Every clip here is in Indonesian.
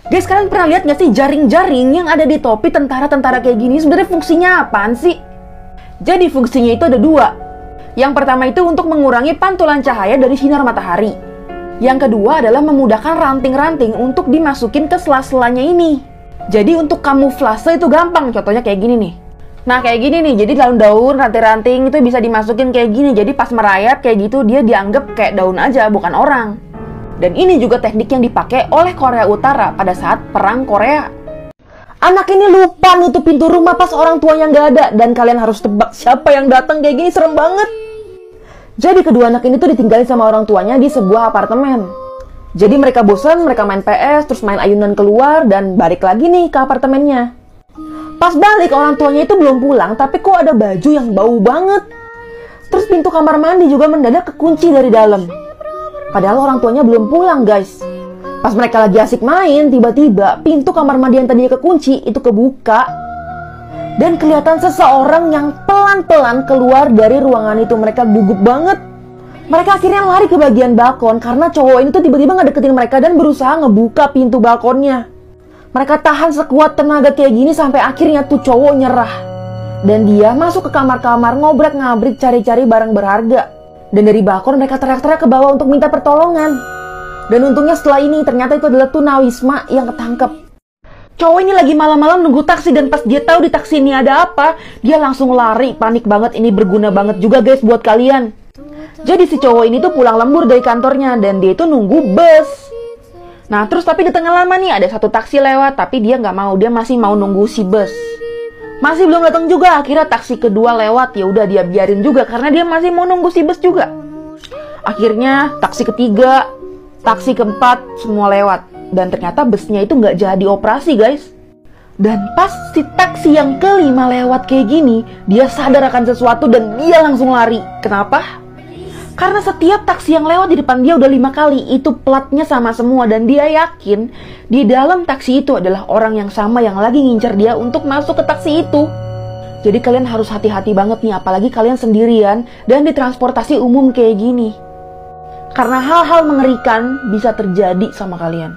Guys, kalian pernah lihat nggak sih jaring-jaring yang ada di topi tentara-tentara kayak gini? Sebenarnya fungsinya apaan sih? Jadi fungsinya itu ada dua. Yang pertama itu untuk mengurangi pantulan cahaya dari sinar matahari. Yang kedua adalah memudahkan ranting-ranting untuk dimasukin ke sela-selanya ini. Jadi untuk kamuflase itu gampang, contohnya kayak gini nih. Nah kayak gini nih, jadi daun-daun, ranting-ranting itu bisa dimasukin kayak gini. Jadi pas merayap kayak gitu dia dianggap kayak daun aja, bukan orang. Dan ini juga teknik yang dipakai oleh Korea Utara pada saat Perang Korea. Anak ini lupa nutup pintu rumah pas orang tuanya nggak ada. Dan kalian harus tebak siapa yang datang kayak gini, serem banget. Jadi kedua anak ini tuh ditinggalin sama orang tuanya di sebuah apartemen. Jadi mereka bosan, mereka main PS, terus main ayunan keluar, dan balik lagi nih ke apartemennya. Pas balik orang tuanya itu belum pulang, tapi kok ada baju yang bau banget. Terus pintu kamar mandi juga mendadak kekunci dari dalam. Padahal orang tuanya belum pulang, guys. Pas mereka lagi asik main, tiba-tiba pintu kamar mandi yang tadinya kekunci itu kebuka. Dan kelihatan seseorang yang pelan-pelan keluar dari ruangan itu. Mereka gugup banget. Mereka akhirnya lari ke bagian balkon karena cowok ini tuh tiba-tiba ngedeketin mereka dan berusaha ngebuka pintu balkonnya. Mereka tahan sekuat tenaga kayak gini sampai akhirnya tuh cowok nyerah. Dan dia masuk ke kamar-kamar ngobrak-ngabrik cari-cari barang berharga. Dan dari balkon mereka teriak-teriak ke bawah untuk minta pertolongan. Dan untungnya setelah ini ternyata itu adalah tunawisma yang ketangkep. Cowok ini lagi malam-malam nunggu taksi dan pas dia tahu di taksi ini ada apa, dia langsung lari, panik banget. Ini berguna banget juga guys buat kalian. Jadi si cowok ini tuh pulang lembur dari kantornya dan dia itu nunggu bus. Nah terus tapi di tengah lama nih ada satu taksi lewat, tapi dia nggak mau, dia masih mau nunggu si bus. Masih belum datang juga, akhirnya taksi kedua lewat, ya udah dia biarin juga karena dia masih mau nunggu si bus juga. Akhirnya taksi ketiga, taksi keempat semua lewat dan ternyata busnya itu nggak jadi operasi guys. Dan pas si taksi yang kelima lewat kayak gini, dia sadar akan sesuatu dan dia langsung lari. Kenapa? Karena setiap taksi yang lewat di depan dia udah 5 kali, itu platnya sama semua. Dan dia yakin di dalam taksi itu adalah orang yang sama yang lagi ngincer dia untuk masuk ke taksi itu. Jadi kalian harus hati-hati banget nih, apalagi kalian sendirian dan di transportasi umum kayak gini. Karena hal-hal mengerikan bisa terjadi sama kalian.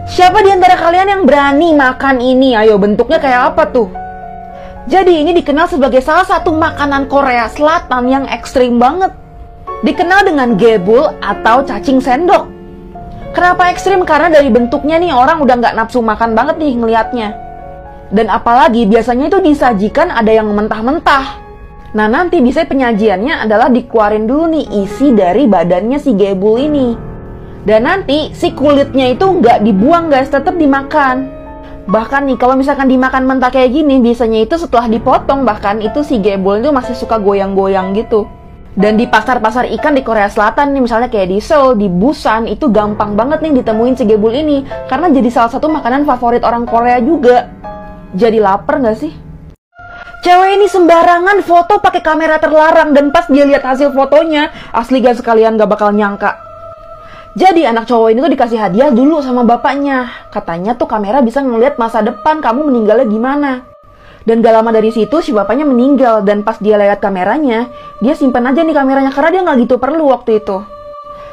Siapa di antara kalian yang berani makan ini? Ayo, bentuknya kayak apa tuh? Jadi ini dikenal sebagai salah satu makanan Korea Selatan yang ekstrim banget. Dikenal dengan gebul atau cacing sendok. Kenapa ekstrim? Karena dari bentuknya nih orang udah nggak nafsu makan banget nih ngelihatnya. Dan apalagi biasanya itu disajikan ada yang mentah-mentah. Nah nanti biasanya penyajiannya adalah dikeluarin dulu nih isi dari badannya si gebul ini. Dan nanti si kulitnya itu nggak dibuang guys, tetap dimakan. Bahkan nih kalau misalkan dimakan mentah kayak gini, biasanya itu setelah dipotong bahkan itu si gebul itu masih suka goyang-goyang gitu. Dan di pasar-pasar ikan di Korea Selatan nih, misalnya kayak di Seoul, di Busan, itu gampang banget nih ditemuin si gebul ini. Karena jadi salah satu makanan favorit orang Korea juga. Jadi lapar gak sih? Cewek ini sembarangan foto pakai kamera terlarang. Dan pas dia lihat hasil fotonya, asli guys sekalian gak bakal nyangka. Jadi anak cowok ini tuh dikasih hadiah dulu sama bapaknya. Katanya tuh kamera bisa ngeliat masa depan kamu meninggalnya gimana. Dan gak lama dari situ si bapaknya meninggal. Dan pas dia lihat kameranya, dia simpan aja nih kameranya karena dia gak gitu perlu waktu itu.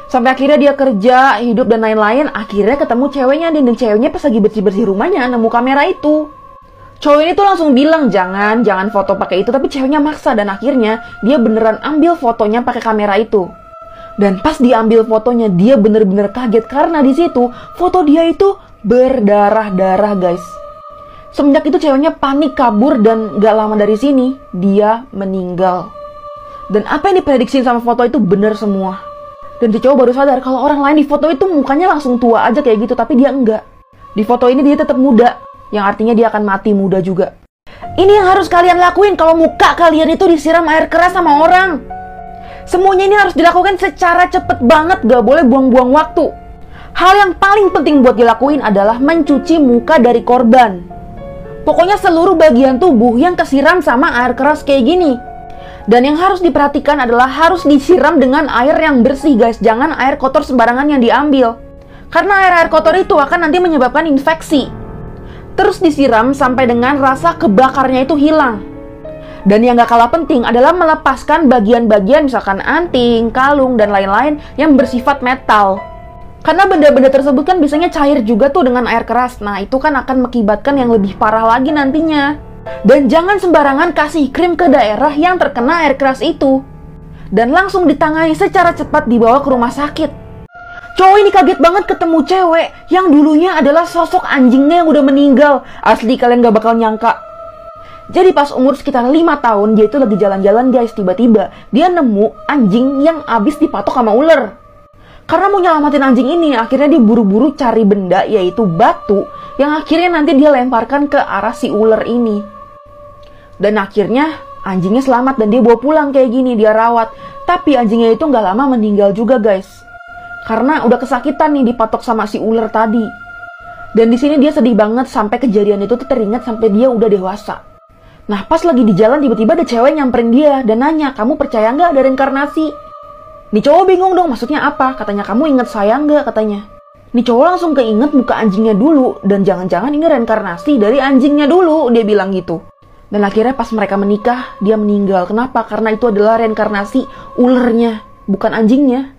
Sampai akhirnya dia kerja, hidup dan lain-lain. Akhirnya ketemu ceweknya dan ceweknya pas lagi bersih-bersih rumahnya nemu kamera itu. Cowok ini tuh langsung bilang jangan foto pakai itu, tapi ceweknya maksa dan akhirnya dia beneran ambil fotonya pakai kamera itu. Dan pas diambil fotonya dia bener-bener kaget karena di situ foto dia itu berdarah-darah guys. Semenjak itu ceweknya panik kabur dan gak lama dari sini dia meninggal. Dan apa yang diprediksi sama foto itu bener semua. Dan si cowok baru sadar kalau orang lain di foto itu mukanya langsung tua aja kayak gitu, tapi dia enggak. Di foto ini dia tetap muda, yang artinya dia akan mati muda juga. Ini yang harus kalian lakuin kalau muka kalian itu disiram air keras sama orang. Semuanya ini harus dilakukan secara cepet banget, gak boleh buang-buang waktu. Hal yang paling penting buat dilakuin adalah mencuci muka dari korban. Pokoknya seluruh bagian tubuh yang kesiram sama air keras kayak gini. Dan yang harus diperhatikan adalah harus disiram dengan air yang bersih guys. Jangan air kotor sembarangan yang diambil. Karena air-air kotor itu akan nanti menyebabkan infeksi. Terus disiram sampai dengan rasa kebakarnya itu hilang. Dan yang gak kalah penting adalah melepaskan bagian-bagian misalkan anting, kalung, dan lain-lain yang bersifat metal. Karena benda-benda tersebut kan biasanya cair juga tuh dengan air keras. Nah, itu kan akan mengakibatkan yang lebih parah lagi nantinya. Dan jangan sembarangan kasih krim ke daerah yang terkena air keras itu. Dan langsung ditangani secara cepat dibawa ke rumah sakit. Cowok ini kaget banget ketemu cewek yang dulunya adalah sosok anjingnya yang udah meninggal. Asli kalian gak bakal nyangka. Jadi pas umur sekitar 5 tahun, dia itu lagi jalan-jalan guys, tiba-tiba dia nemu anjing yang abis dipatok sama ular. Karena mau nyelamatin anjing ini, akhirnya dia buru-buru cari benda, yaitu batu, yang akhirnya nanti dia lemparkan ke arah si ular ini. Dan akhirnya anjingnya selamat dan dia bawa pulang kayak gini, dia rawat. Tapi anjingnya itu nggak lama meninggal juga guys. Karena udah kesakitan nih dipatok sama si ular tadi. Dan di sini dia sedih banget sampai kejadian itu tuh teringat sampai dia udah dewasa. Nah pas lagi di jalan tiba-tiba ada cewek nyamperin dia dan nanya, kamu percaya nggak ada reinkarnasi? Nih cowok bingung dong, maksudnya apa? Katanya, kamu inget saya nggak? Katanya. Nih cowok langsung keinget muka anjingnya dulu. Dan jangan-jangan ini reinkarnasi dari anjingnya dulu, dia bilang gitu. Dan akhirnya pas mereka menikah, dia meninggal. Kenapa? Karena itu adalah reinkarnasi ulernya, bukan anjingnya.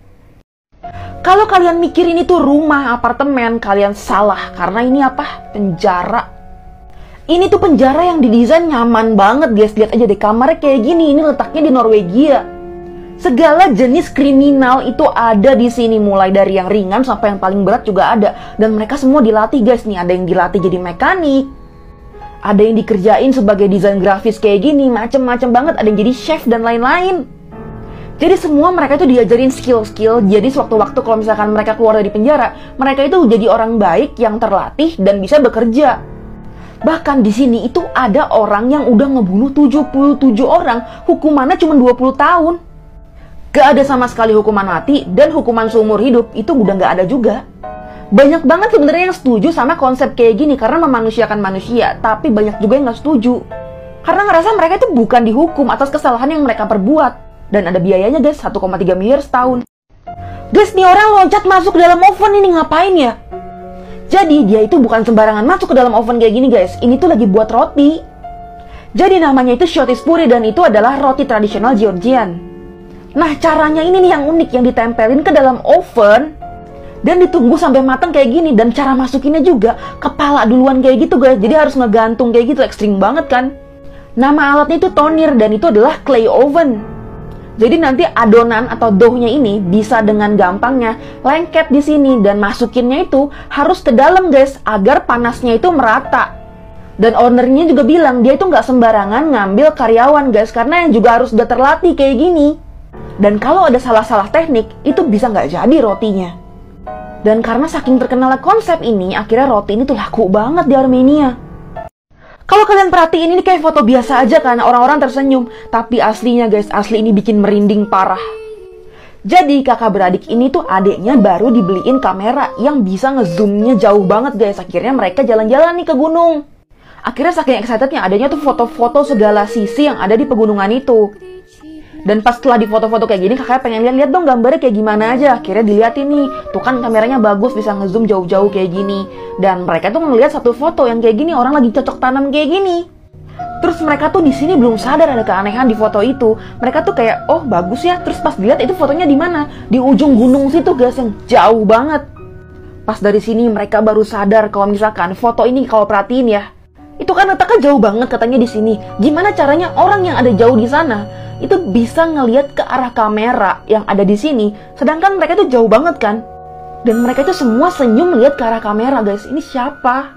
Kalau kalian mikir ini tuh rumah, apartemen, kalian salah. Karena ini apa? Penjara. Ini tuh penjara yang didesain nyaman banget guys. Lihat aja deh kamarnya kayak gini. Ini letaknya di Norwegia. Segala jenis kriminal itu ada di sini, mulai dari yang ringan sampai yang paling berat juga ada. Dan mereka semua dilatih guys nih, ada yang dilatih jadi mekanik, ada yang dikerjain sebagai desain grafis kayak gini, macem-macem banget, ada yang jadi chef dan lain-lain. Jadi semua mereka itu diajarin skill-skill, jadi sewaktu-waktu kalau misalkan mereka keluar dari penjara, mereka itu jadi orang baik yang terlatih dan bisa bekerja. Bahkan di sini itu ada orang yang udah ngebunuh 77 orang, hukumannya cuma 20 tahun. Gak ada sama sekali hukuman mati, dan hukuman seumur hidup itu udah gak ada juga. Banyak banget sebenarnya yang setuju sama konsep kayak gini karena memanusiakan manusia, tapi banyak juga yang gak setuju. Karena ngerasa mereka itu bukan dihukum atas kesalahan yang mereka perbuat. Dan ada biayanya guys, 1,3 miliar setahun. Guys, nih orang loncat masuk ke dalam oven ini ngapain ya? Jadi dia itu bukan sembarangan masuk ke dalam oven kayak gini guys, ini tuh lagi buat roti. Jadi namanya itu shotispuri dan itu adalah roti tradisional Georgian. Nah caranya ini nih yang unik, yang ditempelin ke dalam oven dan ditunggu sampai matang kayak gini. Dan cara masukinnya juga kepala duluan kayak gitu guys, jadi harus ngegantung kayak gitu, ekstrim banget kan. Nama alatnya itu tonir dan itu adalah clay oven. Jadi nanti adonan atau doughnya ini bisa dengan gampangnya lengket di sini dan masukinnya itu harus ke dalam guys agar panasnya itu merata. Dan ownernya juga bilang dia itu nggak sembarangan ngambil karyawan guys, karena yang juga harus udah terlatih kayak gini. Dan kalau ada salah-salah teknik, itu bisa nggak jadi rotinya. Dan karena saking terkenal konsep ini, akhirnya roti ini tuh laku banget di Armenia. Kalau kalian perhatiin ini kayak foto biasa aja kan, orang-orang tersenyum. Tapi aslinya guys, asli ini bikin merinding parah. Jadi kakak beradik ini tuh adeknya baru dibeliin kamera yang bisa ngezoomnya jauh banget guys. Akhirnya mereka jalan-jalan nih ke gunung. Akhirnya saking excitednya adeknya tuh foto-foto segala sisi yang ada di pegunungan itu. Dan pas setelah di foto-foto kayak gini, kakaknya pengen lihat dong gambarnya kayak gimana aja. Akhirnya diliatin nih, tuh kan kameranya bagus, bisa ngezoom jauh-jauh kayak gini. Dan mereka tuh ngeliat satu foto yang kayak gini, orang lagi cocok tanam kayak gini. Terus mereka tuh di sini belum sadar ada keanehan di foto itu. Mereka tuh kayak, oh bagus ya. Terus pas dilihat itu fotonya di mana? Di ujung gunung situ guys, yang jauh banget. Pas dari sini mereka baru sadar kalau misalkan foto ini kalau perhatiin ya, itu kan letaknya jauh banget katanya di sini. Gimana caranya orang yang ada jauh di sana itu bisa ngelihat ke arah kamera yang ada di sini, sedangkan mereka itu jauh banget kan? Dan mereka itu semua senyum melihat ke arah kamera guys. Ini siapa?